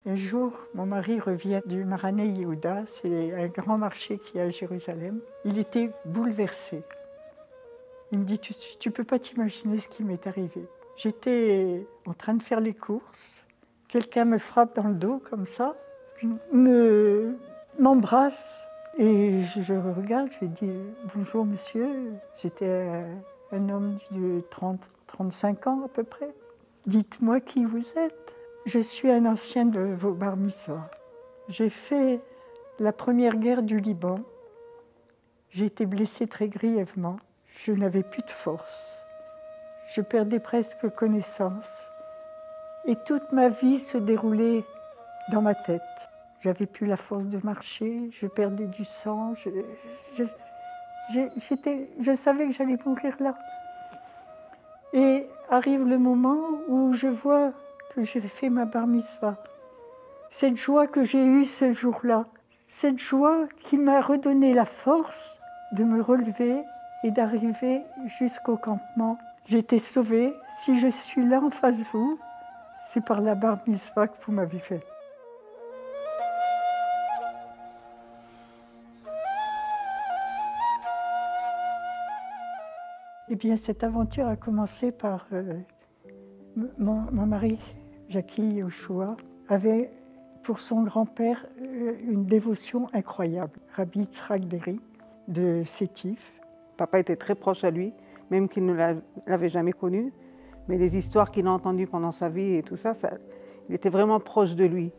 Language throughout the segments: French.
Un jour, mon mari revient du Maraneh Yehuda, c'est un grand marché qui est à Jérusalem. Il était bouleversé. Il me dit, tu peux pas t'imaginer ce qui m'est arrivé. J'étais en train de faire les courses. Quelqu'un me frappe dans le dos comme ça, m'embrasse. Et je regarde, je lui dis, bonjour monsieur. J'étais un homme de 35 ans à peu près. Dites-moi qui vous êtes. Je suis un ancien de vos bar mitzvahs. J'ai fait la première guerre du Liban. J'ai été blessé très grièvement. Je n'avais plus de force. Je perdais presque connaissance. Et toute ma vie se déroulait dans ma tête. J'avais plus la force de marcher, je perdais du sang. Je savais que j'allais mourir là. Et arrive le moment où je vois que j'ai fait ma bar mitzvah. Cette joie que j'ai eue ce jour-là, cette joie qui m'a redonné la force de me relever et d'arriver jusqu'au campement. J'ai été sauvée. Si je suis là en face de vous, c'est par la bar mitzvah que vous m'avez fait. Eh bien, cette aventure a commencé par mon mari, Jackie Yoshua, avait pour son grand-père une dévotion incroyable, Rabbi Yitzhak Deri de Sétif. Papa était très proche à lui, même qu'il ne l'avait jamais connu. Mais les histoires qu'il a entendues pendant sa vie et tout ça, il était vraiment proche de lui.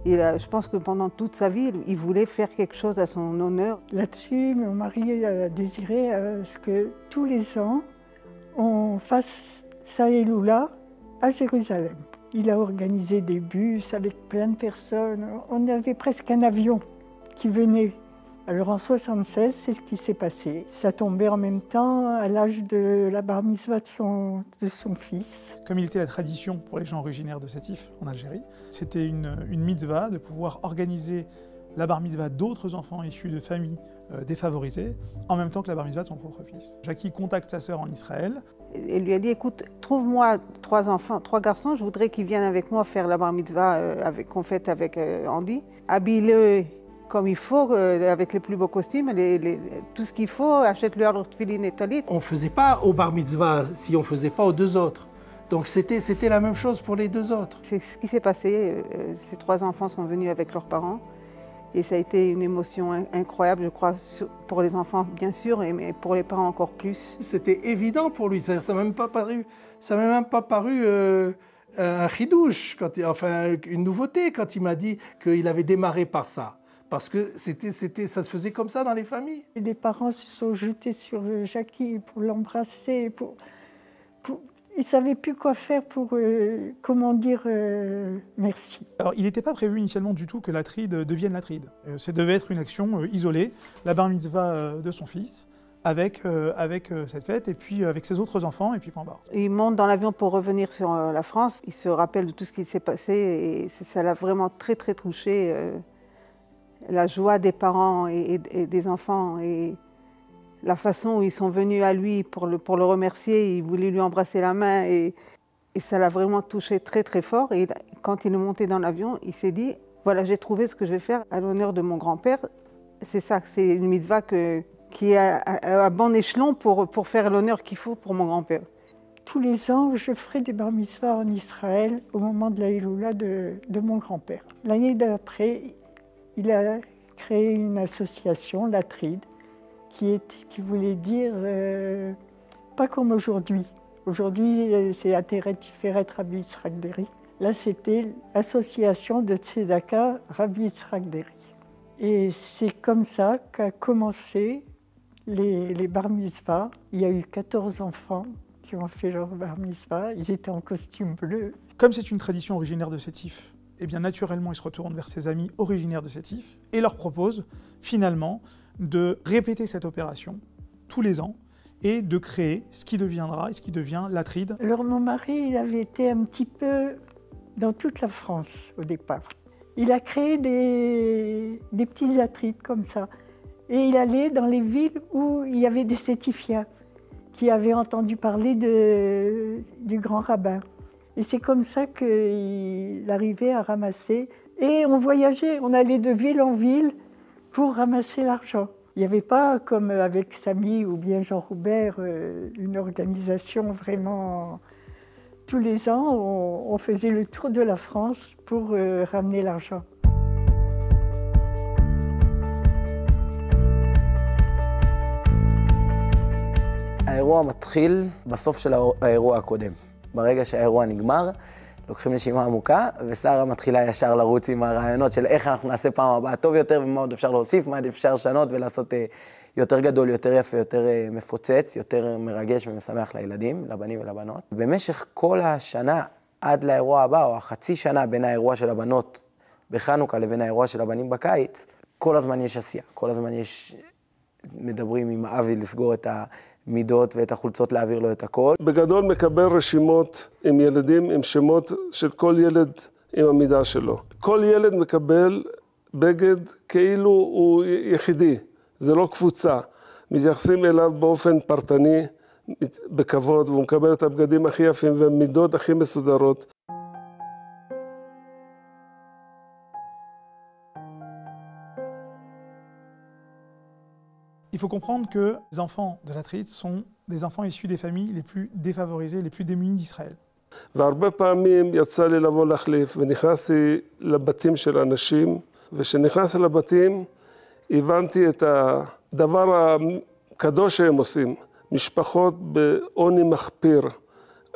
Et je pense que pendant toute sa vie, il voulait faire quelque chose à son honneur. Là-dessus, mon mari a désiré ce que tous les ans, on fasse sa Eloula à Jérusalem. Il a organisé des bus avec plein de personnes. On avait presque un avion qui venait. Alors en 1976, c'est ce qui s'est passé. Ça tombait en même temps à l'âge de la bar mitzvah de son fils. Comme il était la tradition pour les gens originaires de Sétif, en Algérie, c'était une mitzvah de pouvoir organiser la bar mitzvah d'autres enfants issus de familles défavorisées, en même temps que la bar mitzvah de son propre fils. Jackie contacte sa sœur en Israël. Il lui a dit, écoute, trouve-moi 3 enfants, 3 garçons, je voudrais qu'ils viennent avec moi faire la bar mitzvah qu'on fête avec Andy. Habille-le comme il faut, avec les plus beaux costumes, tout ce qu'il faut, achète-leur tefillin et talit. On ne faisait pas au bar mitzvah si on ne faisait pas aux 2 autres. Donc c'était la même chose pour les 2 autres. C'est ce qui s'est passé. Ces 3 enfants sont venus avec leurs parents. Et ça a été une émotion incroyable, je crois, pour les enfants bien sûr, mais pour les parents encore plus. C'était évident pour lui, ça ne m'a même pas paru un chidouche, enfin une nouveauté quand il m'a dit qu'il avait démarré par ça. Parce que ça se faisait comme ça dans les familles. Et les parents se sont jetés sur Jackie pour l'embrasser. Ils ne savaient plus quoi faire pour, comment dire, merci. Alors, il n'était pas prévu initialement du tout que l'Atride devienne l'Atride. Ça devait être une action isolée, la bar mitzvah de son fils, avec cette fête, et puis avec ses autres enfants, et puis point barre. Il monte dans l'avion pour revenir sur la France. Il se rappelle de tout ce qui s'est passé, et ça l'a vraiment très, très touché. La joie des parents et des enfants, et la façon où ils sont venus à lui pour le remercier, ils voulaient lui embrasser la main et ça l'a vraiment touché très très fort. Et quand il est monté dans l'avion, il s'est dit, voilà, j'ai trouvé ce que je vais faire à l'honneur de mon grand-père. C'est ça, c'est une mitzvah qui est à bon échelon pour faire l'honneur qu'il faut pour mon grand-père. Tous les ans, je ferai des bar mitzvahs en Israël au moment de la Eloula de mon grand-père. L'année d'après, il a créé une association, l'Atride, qui voulait dire, pas comme aujourd'hui. Aujourd'hui, c'est Ateret Tiferet Rabbi Yitzhak Deri. Là, c'était l'association de Tzedaka Rabbi Yitzhak Deri. Et c'est comme ça qu'a commencé les bar mitzvahs. Il y a eu 14 enfants qui ont fait leur bar mitzvah. Ils étaient en costume bleu. Comme c'est une tradition originaire de Sétif, eh bien naturellement, il se retourne vers ses amis originaires de Sétif et leur propose finalement de répéter cette opération tous les ans et de créer ce qui deviendra et ce qui devient l'Atride. Alors mon mari, il avait été un petit peu dans toute la France au départ. Il a créé des petits Atrides comme ça. Et il allait dans les villes où il y avait des sétifiens qui avaient entendu parler du grand rabbin. Et c'est comme ça qu'il arrivait à ramasser Et on voyageait, on allait de ville en ville pour ramasser l'argent. Il n'y avait pas, comme avec Samy ou bien Jean Roubert, une organisation vraiment... Tous les ans, on faisait le tour de la France pour ramener l'argent. האירוע מתחיל בסוף של האירוע הקודם. ברגע שהאירוע נגמר, לוקחים נשימה עמוקה, ושרה מתחילה ישר לרוץ עם הרעיונות של איך אנחנו נעשה פעם הבאה טוב יותר, ומה עוד אפשר להוסיף, מה עוד אפשר לשנות ולעשות יותר גדול, יותר יפה, יותר מפוצץ, יותר מרגש ומשמח לילדים, לבנים ולבנות. במשך כל השנה עד לאירוע הבא, או החצי שנה בין האירוע של הבנות בחנוכה לבין האירוע של הבנים בקיץ, כל הזמן יש עשייה, כל הזמן יש... מדברים עם אבי לסגור את המידות ואת החולצות, להעביר לו את הכל. בגדול מקבל רשימות עם ילדים, עם שמות של כל ילד עם המידה שלו. כל ילד מקבל בגד כאילו הוא יחידי, זה לא קבוצה. מתייחסים אליו באופן פרטני, בכבוד, והוא מקבל את הבגדים הכי יפים והמידות הכי מסודרות. Il faut comprendre que les enfants de l'Atride sont des enfants issus des familles les plus défavorisées, les plus démunies d'Israël. והרבה פעמים יצא לי לבוא להחליף, ונכנסתי לבתים של אנשים, וכשנכנסתי לבתים הבנתי את הדבר הקדוש שהם עושים. משפחות בעוני מחפיר,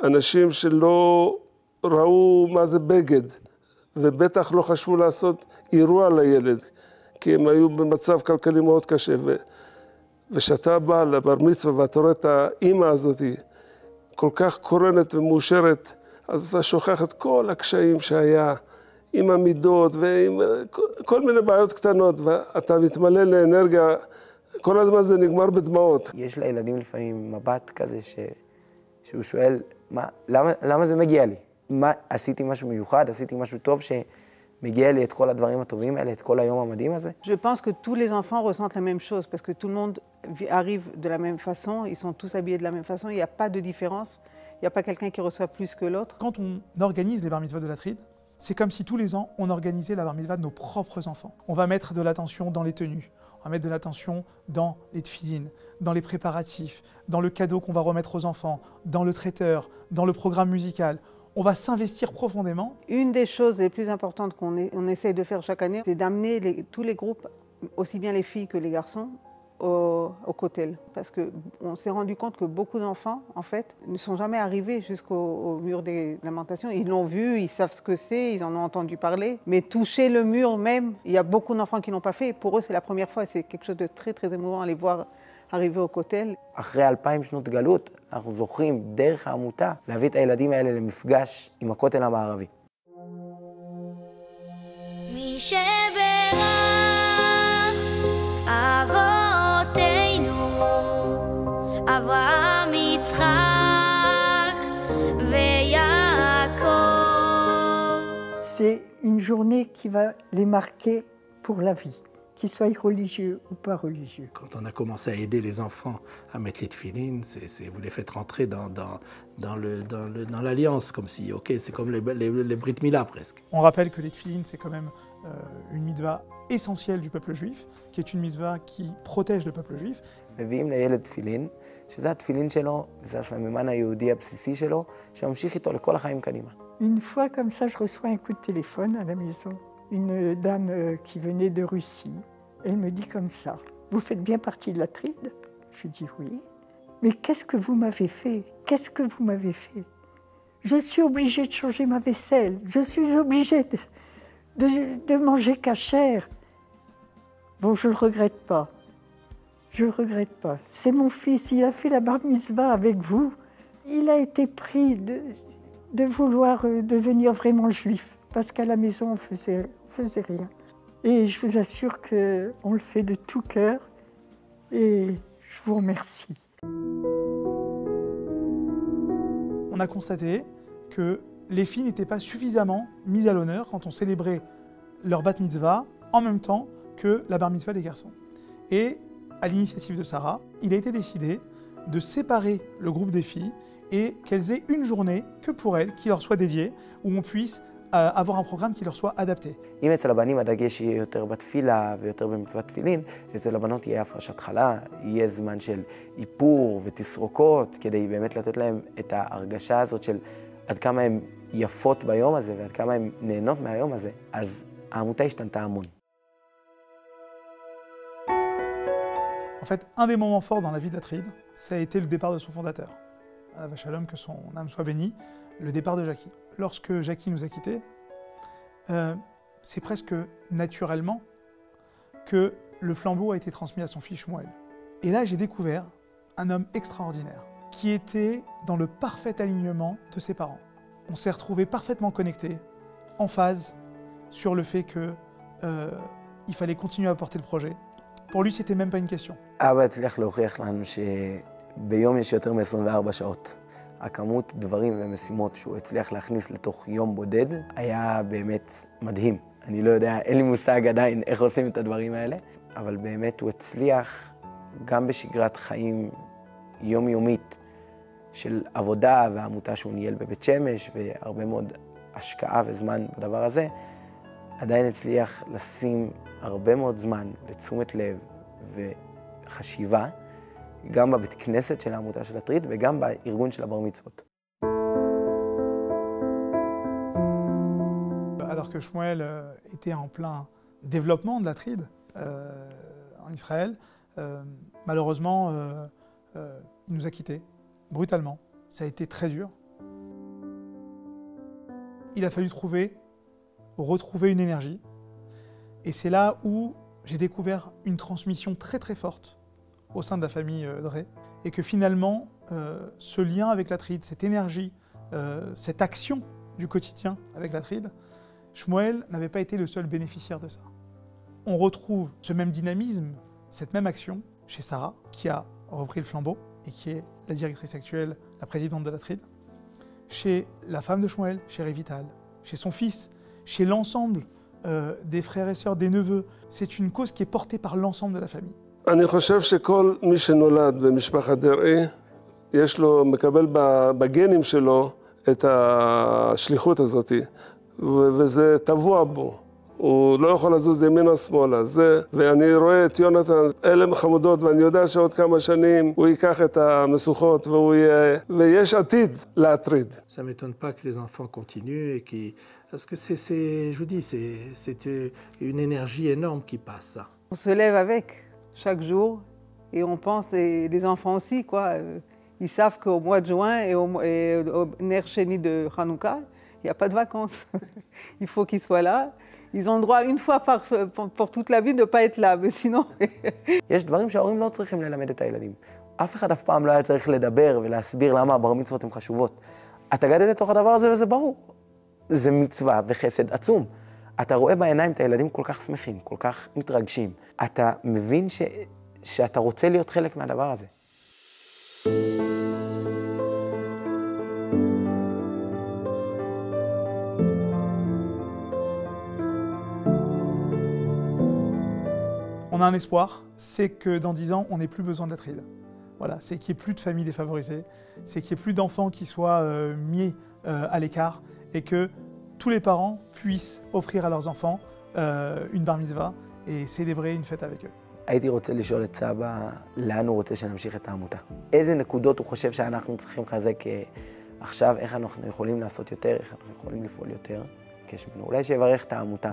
אנשים שלא ראו מה זה בגד, ובטח לא חשבו לעשות אירוע לילד, כי הם היו במצב כלכלי מאוד קשה. ושאתה בא לבר מצווה ואתה רואה את האימא הזאת, כל כך קורנת ומאושרת, אז אתה שוכח את כל הקשיים שהיה עם המידות ועם כל מיני בעיות קטנות, ואתה מתמלא לאנרגיה, כל הזמן זה נגמר בדמעות. יש לילדים לפעמים מבט כזה שהוא שואל, למה זה מגיע לי? מה, עשיתי משהו מיוחד, עשיתי משהו טוב מגיע לי את כל הדברים הטובים האלה, את כל היום המדהים הזה? Je pense que tous les enfants ressentent la même chose, parce que tout le monde arrive de la même façon, ils sont tous habillés de la même façon, il n'y a pas de différence, il n'y a pas quelqu'un qui reçoit plus que l'autre. Quand on organise les bar mitzvahs de l'Atride, c'est comme si tous les ans, on organisait la bar mitzvah de nos propres enfants. On va mettre de l'attention dans les tenues, on va mettre de l'attention dans les tefilines, dans les préparatifs, dans le cadeau qu'on va remettre aux enfants, dans le traiteur, dans le programme musical. On va s'investir profondément. Une des choses les plus importantes qu'on essaye de faire chaque année, c'est d'amener tous les groupes, aussi bien les filles que les garçons, au kotel. Parce qu'on s'est rendu compte que beaucoup d'enfants, en fait, ne sont jamais arrivés jusqu'au mur des lamentations. Ils l'ont vu, ils savent ce que c'est, ils en ont entendu parler. Mais toucher le mur même, il y a beaucoup d'enfants qui ne l'ont pas fait. Pour eux, c'est la première fois et c'est quelque chose de très, très émouvant à les voir arriver au kotel. אחרי 2000 שנות גלות, אנחנו זוכים דרך העמותה להביא את הילדים האלה למפגש עם הכותל המערבי. מי שברך אבותינו, אברהם, יצחק ויעקב. C'est une journée qui va les marquer pour la vie, qu'ils soient religieux ou pas religieux. Quand on a commencé à aider les enfants à mettre les tefilines, vous les faites rentrer dans l'alliance, comme si, ok, c'est comme les Brit Mila presque. On rappelle que les tefilines, c'est quand même une mitzvah essentielle du peuple juif, qui est une mitzvah qui protège le peuple juif. מביאים לילד תפילין, שזה התפילין שלו, זה הסממן היהודי הבסיסי שלו, שממשיך איתו לכל החיים קדימה. Une fois comme ça, je reçois un coup de téléphone à la maison. Une dame qui venait de Russie, elle me dit comme ça, « Vous faites bien partie de l'Atride ?» Je dis « Oui. »« Mais qu'est-ce que vous m'avez fait? Qu'est-ce que vous m'avez fait? Je suis obligée de changer ma vaisselle, je suis obligée de manger cachère. » Bon, je ne le regrette pas. Je ne le regrette pas. C'est mon fils, il a fait la bar mitzvah avec vous. Il a été pris de vouloir devenir vraiment juif. Parce qu'à la maison, on faisait rien. Et je vous assure qu'on le fait de tout cœur. Et je vous remercie. On a constaté que les filles n'étaient pas suffisamment mises à l'honneur quand on célébrait leur bat mitzvah en même temps que la bar mitzvah des garçons. Et à l'initiative de Sarah, il a été décidé de séparer le groupe des filles et qu'elles aient une journée que pour elles, qui leur soit dédiée, où on puisse avoir un programme qui leur soit adapté. אם אצל הבנים הדגש יהיה יותר בתפילה ויותר במצוות תפילין, אצל הבנות יהיה הפרשת חלה, יהיה זמן של איפור ותסרוקות, כדי באמת לתת להם את ההרגשה הזאת של עד כמה הן יפות ביום הזה ועד כמה הן נהנות מהיום הזה, אז העמותה השתנתה המון. En fait, un des moments forts dans la vie de la Tride, ça a été le départ de son fondateur. Alav Shalom, que son âme soit bénie, le départ de Jackie. Lorsque Jackie nous a quittés, c'est presque naturellement que le flambeau a été transmis à son fils Shmuel. Et là, j'ai découvert un homme extraordinaire, qui était dans le parfait alignement de ses parents. On s'est retrouvés parfaitement connectés, en phase, sur le fait qu'il fallait continuer à porter le projet. Pour lui, c'était même pas une question. אבא הצליח להוכיח לנו שביום יש יותר מ-24 שעות. הכמות דברים ומשימות שהוא הצליח להכניס לתוך יום בודד היה באמת מדהים. אני לא יודע, אין לי מושג עדיין איך עושים את הדברים האלה, אבל באמת הוא הצליח גם בשגרת חיים יומיומית של עבודה והעמותה שהוא ניהל בבית שמש והרבה מאוד השקעה וזמן בדבר הזה, עדיין הצליח לשים הרבה מאוד זמן ותשומת לב וחשיבה, גם בבית כנסת של העמותה של הטריד וגם בארגון של הבר מצוות. Alors que Shmuel était en plein développement de la Tride en Israël, malheureusement, il nous a quittés brutalement. Ça a été très dur. Il a fallu retrouver une énergie. Et c'est là où j'ai découvert une transmission très très forte au sein de la famille Drey. Et que finalement, ce lien avec la Tride, cette énergie, cette action du quotidien avec la Tride, Shmuel n'avait pas été le seul bénéficiaire de ça. On retrouve ce même dynamisme, cette même action chez Sarah, qui a repris le flambeau et qui est la directrice actuelle, la présidente de la Tride, chez la femme de Shmuel, chez Revital, chez son fils, chez l'ensemble des frères et sœurs, des neveux. C'est une cause qui est portée par l'ensemble de la famille. אני חושב שכל מי שנולד במשפחת דרעי, יש לו, מקבל בגנים שלו את השליחות הזאת, וזה טבוע בו. הוא לא יכול לזוז ימינה שמאלה, ואני רואה את יונתן, אלה חמודות, ואני יודע שעוד כמה שנים הוא ייקח את המשוכות, ויש עתיד להטריד. Ça ne m'étonne pas que les enfants continuent, parce que je vous dis, c'est une énergie énorme qui passe, ça. On se lève avec chaque jour et on pense, et les enfants aussi, quoi. Ils savent qu'au mois de juin et au Ner Sheni de Hanouka, il n'y a pas de vacances. Il faut qu'ils soient là. Ils ont le droit une fois pour toute la vie de ne pas être là, mais sinon... יש דברים שההורים לא צריכים ללמד את הילדים. אף אחד אף פעם לא היה צריך לדבר ולהסביר למה הבר מצוות הן חשובות. אתה גדל לתוך הדבר הזה וזה ברור. זה מצווה וחסד עצום. אתה רואה בעיניים את הילדים כל כך שמחים, כל כך מתרגשים. אתה מבין שאתה רוצה להיות חלק מהדבר הזה. On a un espoir, c'est que dans 10 ans, on n'ait plus besoin de la Tride. Voilà, c'est qu'il n'y ait plus de familles défavorisées, c'est qu'il n'y ait plus d'enfants qui soient mis à l'écart et que tous les parents puissent offrir à leurs enfants une bar mitzvah et célébrer une fête avec eux. הייתי רוצה לשאול את סבא, לאן הוא רוצה שנמשיך את העמותה? איזה נקודות הוא חושב שאנחנו צריכים לחזק עכשיו, איך אנחנו יכולים לעשות יותר, איך אנחנו יכולים לפעול יותר כשמנו. אולי שיברך את העמותה,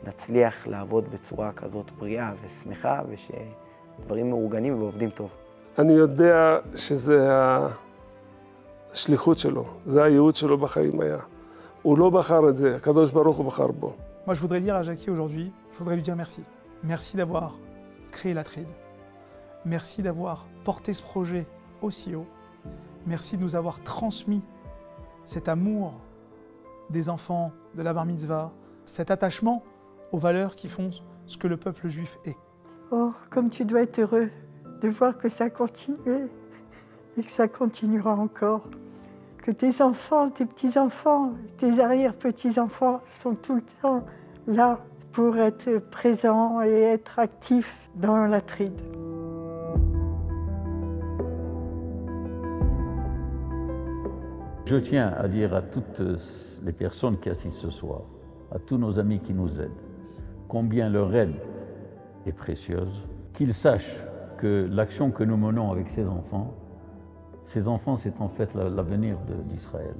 שנצליח לעבוד בצורה כזאת בריאה ושמחה, ושדברים מאורגנים ועובדים טוב. אני יודע שזה השליחות שלו, זה הייעוד שלו בחיים היה. הוא לא בחר את זה, הקדוש ברוך הוא בחר בו. Moi, je voudrais dire à Jackie aujourd'hui, je voudrais lui dire merci. Merci d'avoir créé la Tride. Merci d'avoir porté ce projet aussi haut. Merci de nous avoir transmis cet amour des enfants, de la bar mitzvah, cet attachement aux valeurs qui font ce que le peuple juif est. Oh, comme tu dois être heureux de voir que ça continue et que ça continuera encore. Que tes enfants, tes petits-enfants, tes arrière-petits-enfants sont tout le temps là pour être présents et être actifs dans la Tride. Je tiens à dire à toutes les personnes qui assistent ce soir, à tous nos amis qui nous aident, combien leur aide est précieuse, qu'ils sachent que l'action que nous menons avec ces enfants, c'est en fait l'avenir d'Israël.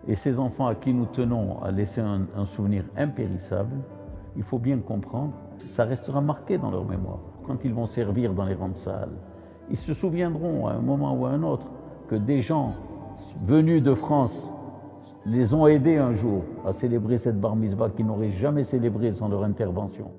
Et ces enfants à qui nous tenons à laisser un souvenir impérissable, il faut bien comprendre, ça restera marqué dans leur mémoire. Quand ils vont servir dans les rangs de Tsahal, ils se souviendront à un moment ou à un autre que des gens venus de France les ont aidés un jour à célébrer cette bar mitzvah qu'ils n'auraient jamais célébrée sans leur intervention.